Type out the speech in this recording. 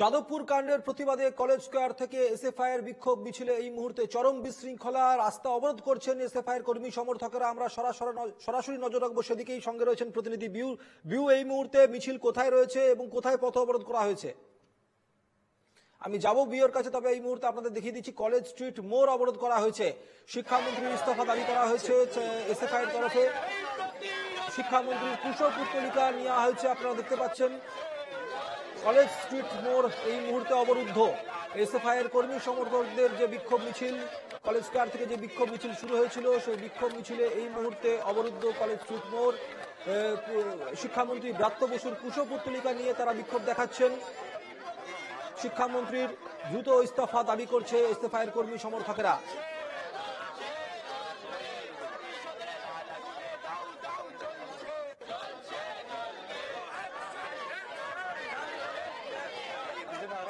যাদবপুর কাণ্ডের প্রতিবাদে college square থেকে এসএফআই এর বিক্ষোভ মিছিলে এই মুহূর্তে চরম বিশৃঙ্খলা, রাস্তা অবরোধ করছেন এসএফআই এর কর্মী সমর্থকেরা। আমরা সরাসরি নজর রাখবো সেদিকেই। সঙ্গে রয়েছেন প্রতিনিধি বিউ। এই মুহূর্তে মিছিল কোথায় রয়েছে এবং কোথায় পথ অবরোধ করা হয়েছে? আমি যাবো বিউর কাছে, তবে এই মুহূর্তে আপনাদের দেখিয়ে দিচ্ছি কলেজ স্ট্রিট মোড় অবরোধ করা হয়েছে। শিক্ষামন্ত্রীর ইস্তফা দাবি করা হয়েছে এসএফআই এর তরফে। শিক্ষামন্ত্রীর কুশপুত্তলিকা নেওয়া হয়েছে, আপনারা দেখতে পাচ্ছেন। কলেজ স্ট্রিট মোড় এই মুহূর্তে অবরুদ্ধ। এসএফআই এর কর্মী সমর্থকদের যে বিক্ষোভ মিছিল, কলেজ স্কয়ার থেকে যে বিক্ষোভ মিছিল শুরু হয়েছিল, সেই বিক্ষোভ মিছিলে এই মুহূর্তে অবরুদ্ধ কলেজ স্ট্রিট মোড়। শিক্ষামন্ত্রী ব্রাত্য বসুর কুশপুত্তলিকা নিয়ে তারা বিক্ষোভ দেখাচ্ছেন। শিক্ষামন্ত্রীর দ্রুত ইস্তফা দাবি করছে এসএফআই এর কর্মী সমর্থকেরা।